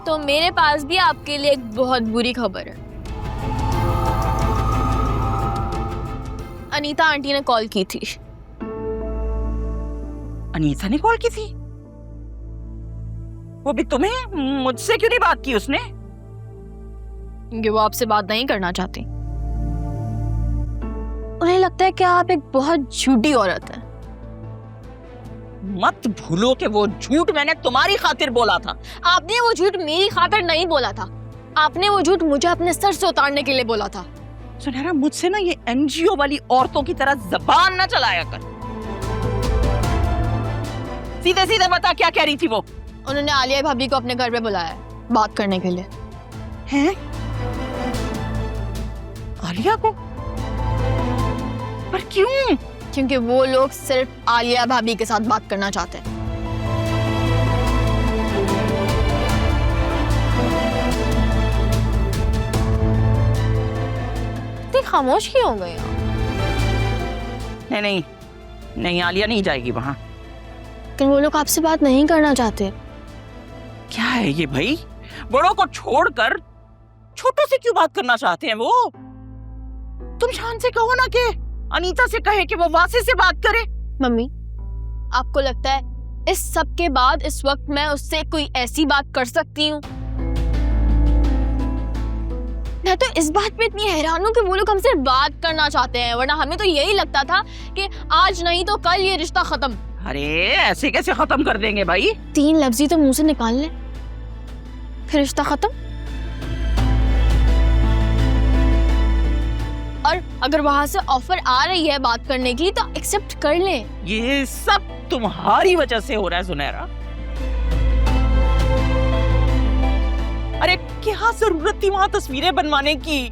तो मेरे पास भी आपके लिए एक बहुत बुरी खबर है। अनीता आंटी ने कॉल की थी। अनीता ने कॉल की थी? वो भी तुम्हें? मुझसे क्यों नहीं बात की उसने? क्योंकि वो आपसे बात नहीं करना चाहती। उन्हें लगता है कि आप एक बहुत झूठी औरत है। मत भूलो कि वो झूठ मैंने तुम्हारी खातिर बोला था। आपने वो झूठ मेरी खातिर नहीं बोला था, आपने वो झूठ मुझे अपने सर से उतारने के लिए बोला था। सुनहरा, मुझसे ना ये एनजीओ वाली औरतों की तरह जबान ना चलाया कर। सीधे सीधे बता क्या कह रही थी वो? उन्होंने आलिया भाभी को अपने घर पे बुलाया है बात करने के लिए। हैं? आलिया को? पर क्यों? क्योंकि वो लोग सिर्फ आलिया भाभी के साथ बात करना चाहते हैं। खामोश क्यों हो गए? नहीं नहीं नहीं, आलिया नहीं जाएगी वहां। लेकिन वो लोग आपसे बात नहीं करना चाहते। क्या है ये भाई? बड़ों को छोड़कर छोटों से क्यों बात करना चाहते हैं वो? तुम शान से कहो ना कि अनीता से कहे कि वो वासी से बात करे। मम्मी, आपको लगता है इस सब के बाद इस वक्त मैं उससे कोई ऐसी बात कर सकती हूँ? मैं तो इस बात पे इतनी हैरान हूँ कि वो लोग हमसे बात करना चाहते हैं, वरना हमें तो यही लगता था कि आज नहीं तो कल ये रिश्ता खत्म। अरे ऐसे कैसे खत्म कर देंगे भाई? 3 लफ्ज़ ही तो मुंह से निकाल ले, फिर रिश्ता खत्म। और अगर वहां से ऑफर आ रही है बात करने की तो एक्सेप्ट कर ले। ये सब तुम्हारी वजह से हो रहा है सुनहरा। अरे क्या जरूरत थी वहां तस्वीरें बनवाने की?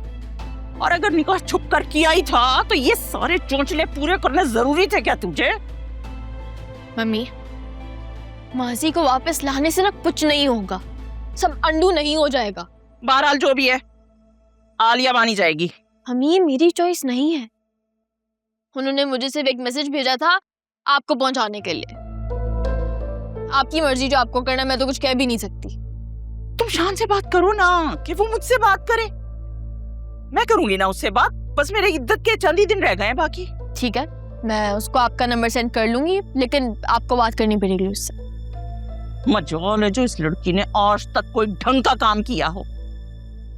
और अगर निकाह छुप कर किया ही था तो ये सारे चोंचले पूरे करने जरूरी थे क्या तुझे? मम्मी, माजी को वापस लाने से ना कुछ नहीं होगा, सब अंडू नहीं हो जाएगा। बहरहाल जो भी है, आलिया मानी जाएगी। मम्मी, ये मेरी चॉइस नहीं है। उन्होंने मुझे सिर्फ एक मैसेज भेजा था आपको पहुंचाने के लिए। आपकी मर्जी, जो आपको करना, मैं तो कुछ कह भी नहीं सकती। तुम शान से बात करो ना कि वो मुझसे बात करे। मैं करूंगी ना उससे बात, बस मेरे इद्दत के चंद ही दिन रह गए हैं बाकी। ठीक है, मैं उसको आपका नंबर सेंड कर लूंगी, लेकिन आपको बात करनी पड़ेगी उससे। मजाल है जो इस लड़की ने आज तक कोई ढंग का काम किया हो।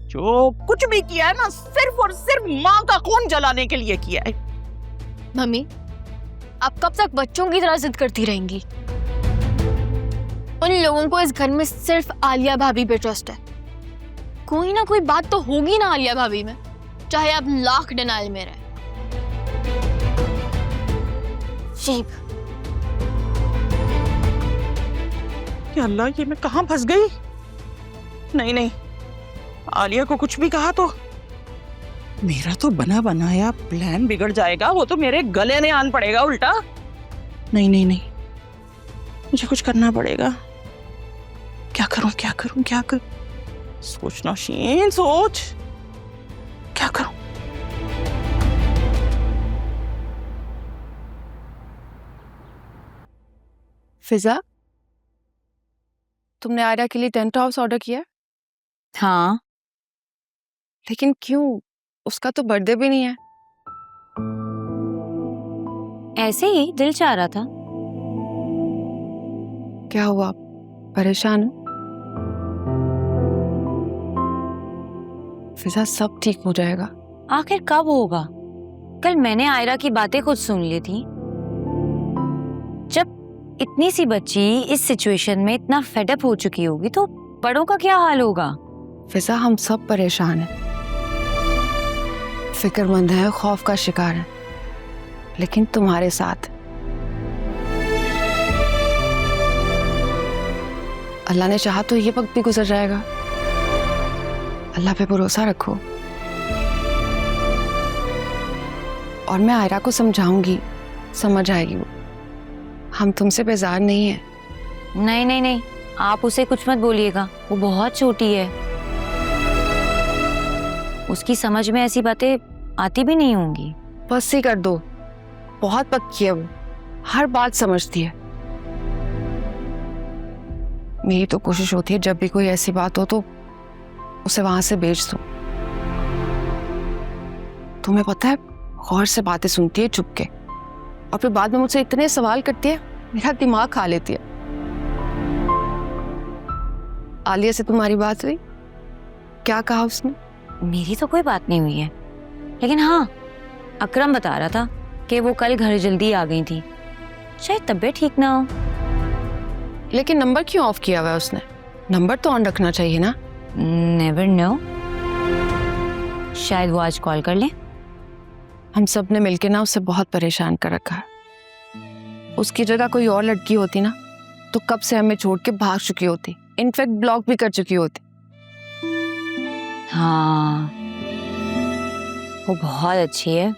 जो कुछ भी किया है ना, सिर्फ और सिर्फ माँ का खून जलाने के लिए किया है। मम्मी, आप कब तक बच्चों की तरह जिद करती रहेंगी? उन लोगों को इस घर में सिर्फ आलिया भाभी पे ट्रस्ट है। कोई ना कोई बात तो होगी ना आलिया भाभी में, चाहे आप लाख डिनाइल में रहे। शेब, या अल्लाह, ये मैं कहाँ फंस गई? नहीं नहीं, आलिया को कुछ भी कहा तो मेरा तो बना बनाया प्लान बिगड़ जाएगा। वो तो मेरे गले में आन पड़ेगा उल्टा। नहीं नहीं नहीं, मुझे कुछ करना पड़ेगा। क्या करूं क्या करूं क्या करूं? सोचना शीन, सोच क्या करूं? फिजा, तुमने आयरा के लिए टेंट हाउस ऑर्डर किया? हाँ। लेकिन क्यों? उसका तो बर्थडे भी नहीं है। ऐसे ही दिल चाह रहा था। क्या हुआ, परेशान हो? फिजा, सब ठीक हो जाएगा। आखिर कब होगा? कल मैंने आयरा की बातें खुद सुन ली थी। जब इतनी सी बच्ची इस सिचुएशन में इतना फेडअप हो चुकी होगी तो बड़ों का क्या हाल होगा? फिजा, हम सब परेशान हैं, फिक्रमंद हैं, खौफ का शिकार हैं, लेकिन तुम्हारे साथ। अल्लाह ने चाहा तो ये वक्त भी गुजर जाएगा। अल्लाह पे भरोसा रखो। और मैं आयरा को समझाऊंगी, समझ आएगी वो। हम तुमसे बेजार नहीं हैं। नहीं नहीं नहीं, आप उसे कुछ मत बोलिएगा, वो बहुत छोटी है। उसकी समझ में ऐसी बातें आती भी नहीं होंगी। बस ही कर दो, बहुत पक्की है वो, हर बात समझती है। मेरी तो कोशिश होती है जब भी कोई ऐसी बात हो तो उसे वहां से भेज दूं। तुम्हें पता है, गौर से बातें सुनती है चुप के, और फिर बाद में मुझसे इतने सवाल करती है, मेरा दिमाग खा लेती है। आलिया से तुम्हारी बात हुई? क्या कहा उसने? मेरी तो कोई बात नहीं हुई है, लेकिन हाँ, अकरम बता रहा था कि वो कल घर जल्दी आ गई थी, शायद तबीयत ठीक ना हो। लेकिन नंबर क्यों ऑफ किया हुआ है उसने? नंबर तो ऑन रखना चाहिए ना। नेवर नो, शायद वो आज कॉल कर ले। हम सब ने मिलके ना उसे बहुत परेशान कर रखा है। उसकी जगह कोई और लड़की होती ना तो कब से हमें छोड़ के भाग चुकी होती, इनफैक्ट ब्लॉक भी कर चुकी होती। हाँ, वो बहुत अच्छी है।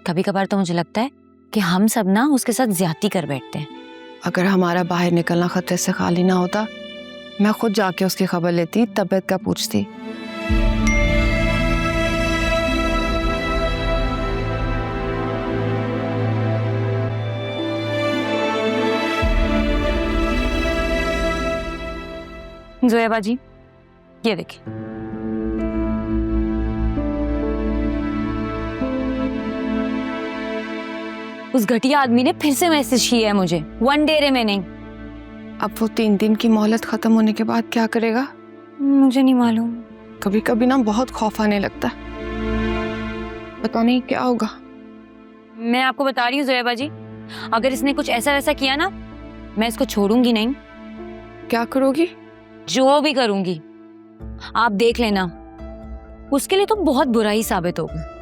कभी कभार तो मुझे लगता है कि हम सब ना उसके साथ ज्यादती कर बैठते हैं। अगर हमारा बाहर निकलना खतरे से खाली ना होता, मैं खुद जाके उसकी खबर लेती, तबीयत का पूछती। जोया बाजी, ये देखिए। उस घटिया आदमी ने फिर से मैसेज किया है मुझे, 1 डे रिमेनिंग। अब वो 3 दिन की मोहलत खत्म होने के बाद क्या करेगा? मुझे नहीं मालूम। कभी कभी ना बहुत खौफ आने लगता है, पता नहीं क्या होगा। मैं आपको बता रही हूँ जोया बाजी, अगर इसने कुछ ऐसा वैसा किया ना, मैं इसको छोड़ूंगी नहीं। क्या करोगी? जो भी करूंगी, आप देख लेना। उसके लिए तो बहुत बुरा ही साबित होगा।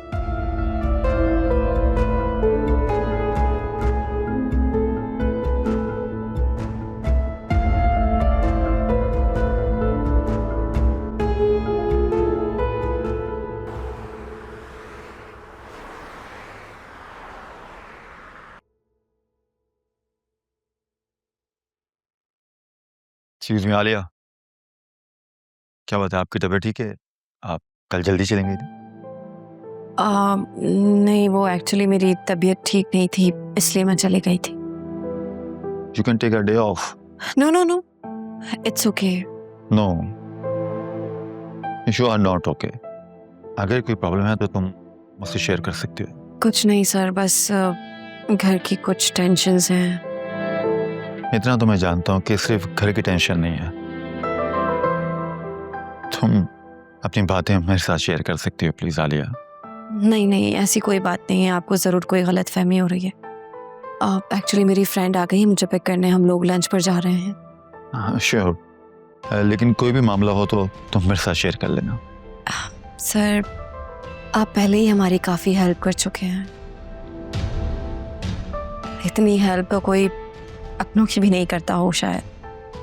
एक्सक्यूज मी आलिया, क्या बात है, आपकी तबीयत ठीक है? आप कल जल्दी चलेंगे? नहीं, वो एक्चुअली मेरी तबीयत ठीक नहीं थी, इसलिए मैं चली गई थी। You can take a day off. No no no, it's okay. No, you are not okay. अगर कोई प्रॉब्लम है तो तुम मुझसे शेयर कर सकते हो। कुछ नहीं सर, बस घर की कुछ टेंशन्स हैं। इतना तो मैं जानता हूँ कि सिर्फ घर की टेंशन नहीं है। तुम अपनी बातें मेरे साथ शेयर कर सकती हो प्लीज आलिया। नहीं नहीं, ऐसी कोई बात नहीं है, आपको ज़रूर कोई गलत फहमी हो रही है। एक्चुअली मेरी फ्रेंड आ गई है मुझे पिक करने, हम लोग लंच पर जा रहे हैं। हाँ श्योर, लेकिन कोई भी मामला हो तो तुम मेरे साथ शेयर कर लेना। सर, आप पहले ही हमारी काफ़ी हेल्प कर चुके हैं। इतनी हेल्प तो कोई अपनों की भी नहीं करता हो शायद।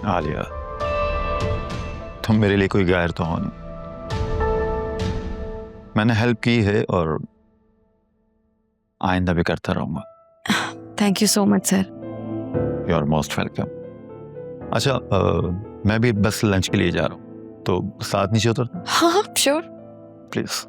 आलिया, तुम मेरे लिए कोई गैर तो हो नहीं। मैंने हेल्प की है और आइंदा भी करता रहूंगा। Thank you so much sir. You are most welcome. अच्छा, मैं भी बस लंच के लिए जा रहा हूँ, तो साथ नीचे उतर हाँ श्योर। प्लीज।